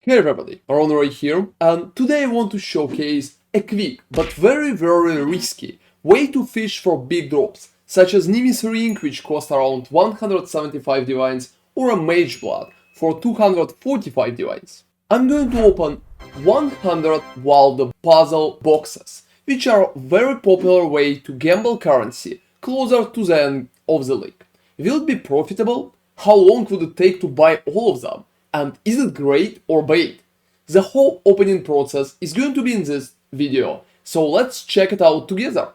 Hey everybody, ronarray here, and today I want to showcase a quick but very risky way to fish for big drops, such as Nimis Ring, which costs around 175 divines, or a Mage Blood for 245 divines. I'm going to open 100 Valdo puzzle boxes, which are a very popular way to gamble currency closer to the end of the league. Will it be profitable? How long would it take to buy all of them? And is it great or bait? The whole opening process is going to be in this video, so let's check it out together.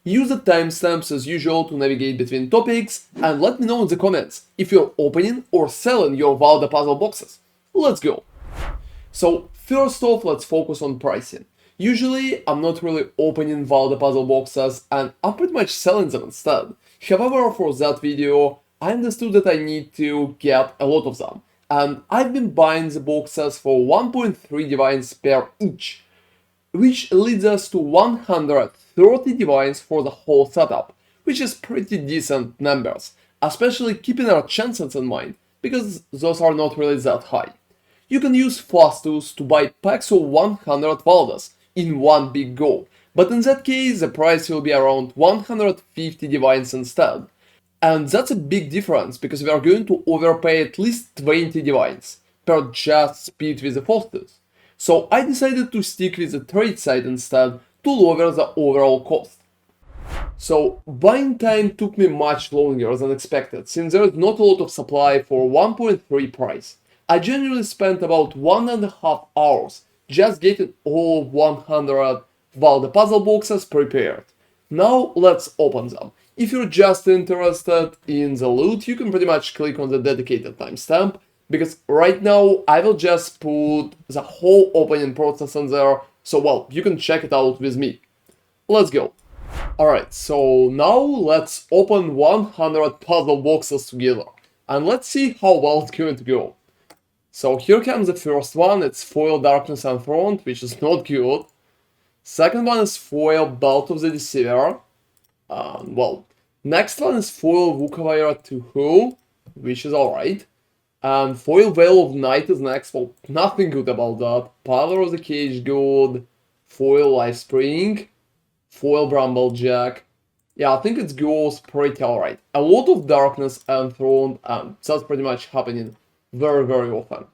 Use the timestamps as usual to navigate between topics, and let me know in the comments if you're opening or selling your Valdo puzzle boxes. Let's go! So first off, let's focus on pricing. Usually, I'm not really opening Valdo puzzle boxes and I'm pretty much selling them instead. However, for that video, I understood that I need to get a lot of them. And I've been buying the boxes for 1.3 divines per each, which leads us to 130 divines for the whole setup, which is pretty decent numbers, especially keeping our chances in mind, because those are not really that high. You can use Fastools to buy packs of 100 Valdos in one big go, but in that case the price will be around 150 divines instead. And that's a big difference because we are going to overpay at least 20 divines per just speed with the Fastools. So I decided to stick with the trade side instead to lower the overall cost. So buying time took me much longer than expected, since there is not a lot of supply for 1.3 price. I generally spent about 1.5 hours just getting all 100 Valdo puzzle boxes prepared. Now let's open them. If you're just interested in the loot, you can pretty much click on the dedicated timestamp, because right now I will just put the whole opening process in there, so well, you can check it out with me. Let's go. Alright, so now let's open 100 puzzle boxes together, and let's see how well it's going to go. So here comes the first one, it's Foil Darkness Enthroned, which is not good. Second one is Foil Belt of the Deceiver. Well, next one is Foil Wukawira Tuhu, which is alright. And Foil Veil of Night is next, well, nothing good about that. Power of the Cage good. Foil Lifespring. Foil Bramblejack. Yeah, I think it goes pretty alright. A lot of Darkness Enthroned, and that's pretty much happening very often.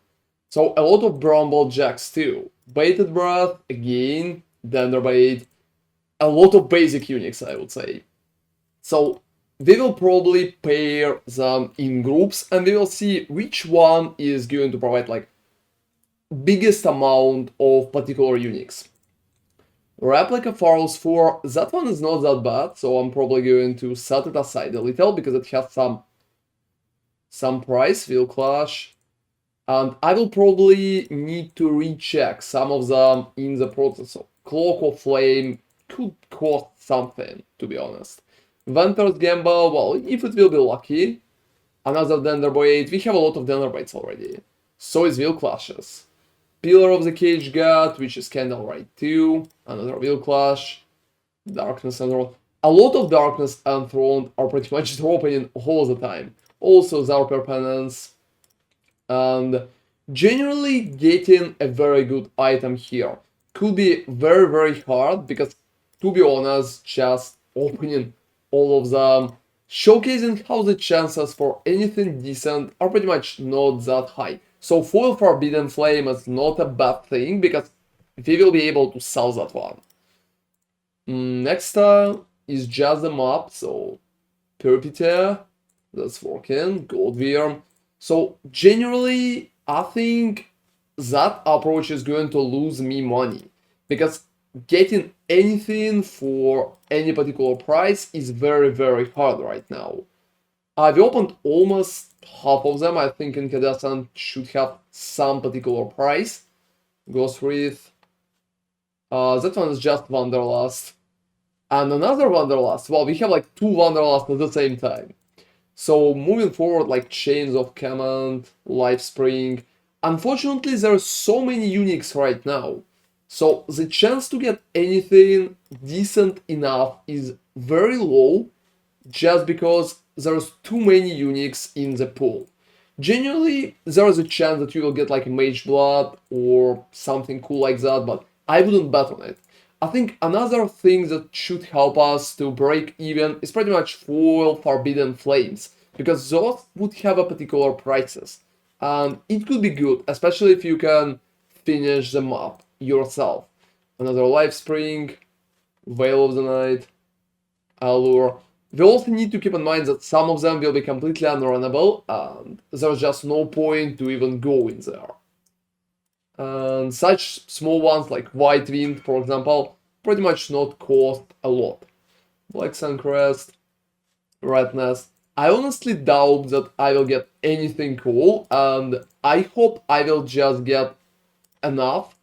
So a lot of Brambljacks too. Baited Breath, again, Denderbait. A lot of basic units, I would say. So we will probably pair them in groups and we will see which one is going to provide like biggest amount of particular units. Replica Farl's 4, that one is not that bad, so I'm probably going to set it aside a little because it has some price, will clash. And I will probably need to recheck some of them in the process. So Cloak of Flame could cost something, to be honest. Venter's Gamble, well, if it will be lucky. Another Denderbait, we have a lot of Denderbaits already. So is Will Clashes. Pillar of the Cage God, which is kinda alright too. Another Will Clash. Darkness Enthroned. A lot of Darkness Enthroned are pretty much dropping all the time. Also Zarper Penance. And generally getting a very good item here could be very hard, because to be honest, just opening all of them, showcasing how the chances for anything decent are pretty much not that high. So Foil Forbidden Flame is not a bad thing, because we will be able to sell that one. Next style is just the map, so Perpetuate, that's working, Gold Worm. So generally, I think that approach is going to lose me money, because getting anything for any particular price is very hard right now. I've opened almost half of them. I think Incandescent should have some particular price. Ghost Wreath. That one is just Wanderlust. And another Wanderlust. Well, we have like two Wanderlust at the same time. So moving forward, like Chains of Command, Lifespring. Unfortunately, there are so many uniques right now. So the chance to get anything decent enough is very low, just because there's too many uniques in the pool. Generally, there is a chance that you will get like a Mage Blood or something cool like that, but I wouldn't bet on it. I think another thing that should help us to break even is pretty much foil Forbidden Flames, because those would have a particular prices. And it could be good, especially if you can finish them up yourself. Another Life Spring, Veil of the Night, Allure. We also need to keep in mind that some of them will be completely unrunnable, and there's just no point to even go in there. And such small ones like White Wind, for example, pretty much not cost a lot. Black Suncrest, Red Nest. I honestly doubt that I will get anything cool, and I hope I will just get enough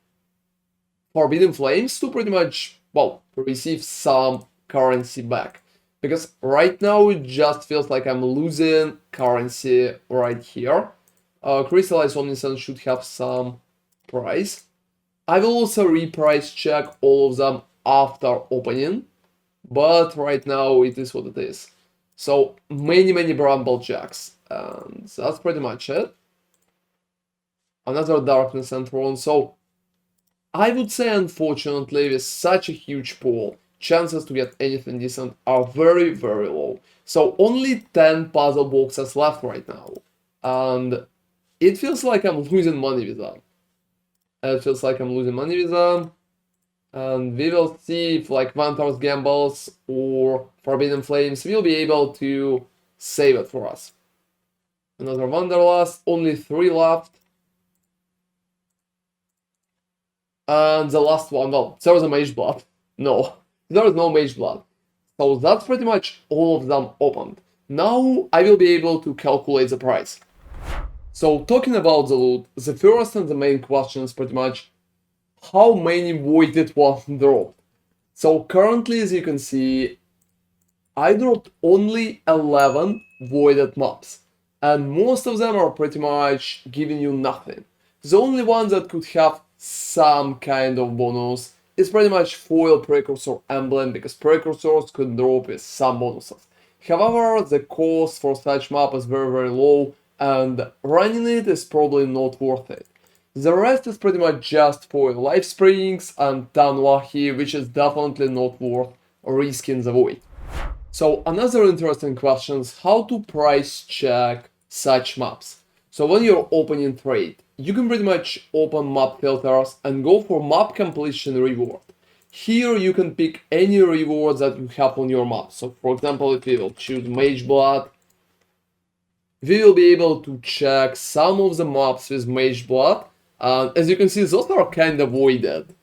Forbidden Flames to pretty much, well, receive some currency back. Because right now it just feels like I'm losing currency right here. Crystallized Omniscience should have some price. I will also reprice check all of them after opening, but right now it is what it is. So many Bramble Jacks, and that's pretty much it. Another Darkness Enthroned. So I would say, unfortunately, with such a huge pool, chances to get anything decent are very low. So only 10 puzzle boxes left right now, and it feels like I'm losing money with that. And we will see if like Vantar's Gambles or Forbidden Flames will be able to save it for us. Another Wanderlust, only 3 left. And the last one, well, there was a Mage Blood. No, there is no Mage Blood. So that's pretty much all of them opened. Now I will be able to calculate the price. So talking about the loot, the first and the main question is pretty much how many voided ones dropped. So currently, as you can see, I dropped only 11 voided maps, and most of them are pretty much giving you nothing. The only one that could have some kind of bonus is pretty much foil Precursor Emblem, because Precursors could drop with some bonuses. However, the cost for such map is very low, and running it is probably not worth it. The rest is pretty much just for Life Springs and Tanwahi, which is definitely not worth risking the void. So another interesting question is how to price check such maps. So when you're opening trade, you can pretty much open map filters and go for map completion reward. Here you can pick any reward that you have on your map. So for example, if we will choose Mage Blood, we will be able to check some of the maps with Mage Blood. As you can see, those are kind of voided,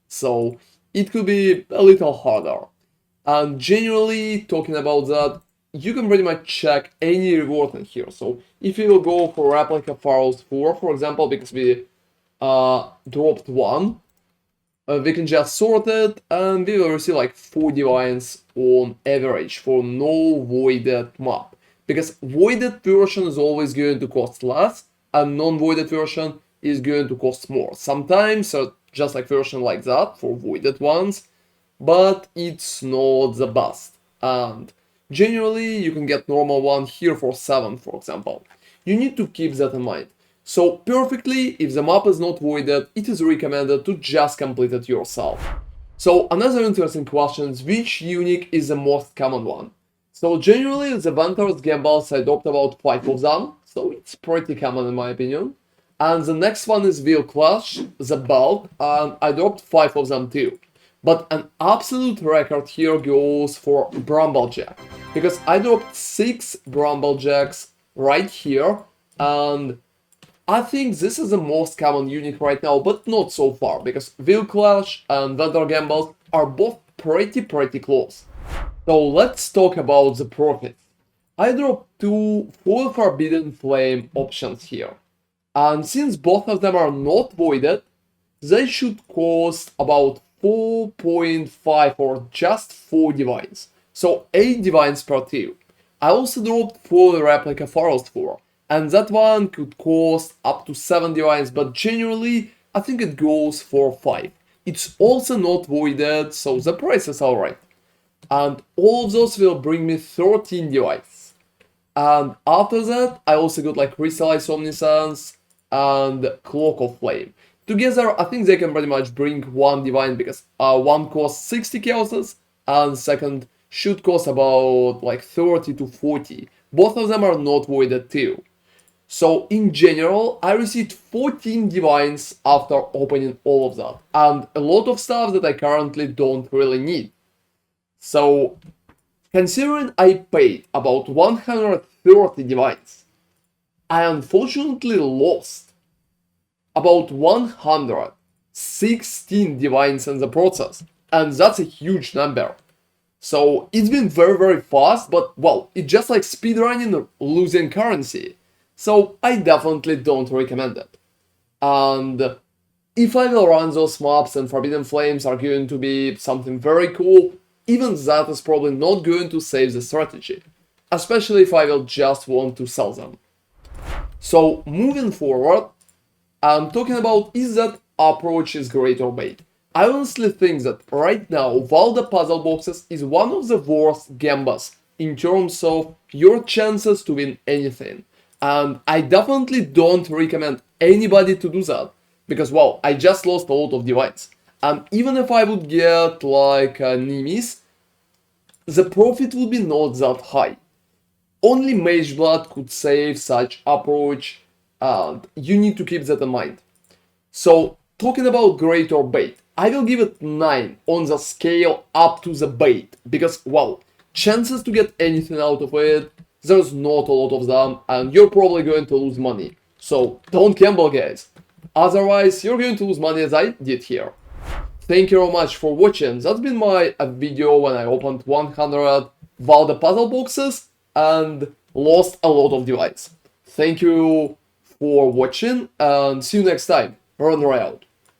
so it could be a little harder. And generally, talking about that, you can pretty much check any reward in here. So if you will go for Replica Pharaoh's 4, for example, because we dropped 1, we can just sort it, and we will receive like 4 divines on average for no voided map. Because voided version is always going to cost less, and non-voided version is going to cost more. Sometimes just like version like that for voided ones, but it's not the best. And generally you can get normal one here for 7, for example. You need to keep that in mind. So perfectly, if the map is not voided, it is recommended to just complete it yourself. So another interesting question is which unique is the most common one? So generally the Vantar's Gambles, I dropped about 5 of them, so it's pretty common in my opinion. And the next one is Wheel Clash, the Belt, and I dropped 5 of them too. But an absolute record here goes for Bramblejack, because I dropped 6 Bramblejacks right here, and I think this is the most common unique right now, but not so far, because Wheel Clash and Vantar Gambles are both pretty close. So let's talk about the profits. I dropped 2 full Forbidden Flame options here. And since both of them are not voided, they should cost about 4.5 or just 4 divines. So 8 divines per 2. I also dropped 4 Replica Pharaoh's 4, and that one could cost up to 7 divines, but generally I think it goes for 5. It's also not voided, so the price is alright. And all of those will bring me 13 divines. And after that, I also got like Crystallize Omniscience and Cloak of Flame. Together, I think they can pretty much bring one Divine because one costs 60 chaoses and second should cost about like 30 to 40. Both of them are not voided too. So in general, I received 14 divines after opening all of that, and a lot of stuff that I currently don't really need. So considering I paid about 130 divines, I unfortunately lost about 116 divines in the process, and that's a huge number. So it's been very fast, but well, it's just like speedrunning losing currency. So I definitely don't recommend it. And if I will run those mobs and Forbidden Flames are going to be something very cool, even that is probably not going to save the strategy. Especially if I will just want to sell them. So moving forward, I'm talking about is that approach is great or bad. I honestly think that right now Valdo Puzzleboxes is one of the worst gambas in terms of your chances to win anything. And I definitely don't recommend anybody to do that. Because, well, I just lost a lot of divines. And even if I would get, like, Nimis, the profit would be not that high. Only Mage Blood could save such approach, and you need to keep that in mind. So, talking about great or bait, I will give it 9 on the scale up to the bait. Because, well, chances to get anything out of it, there's not a lot of them, and you're probably going to lose money. So don't gamble, guys. Otherwise, you're going to lose money as I did here. Thank you very much for watching. That's been my video when I opened 100 Valdo Puzzleboxes and lost a lot of divines. Thank you for watching, and see you next time. ronarray out.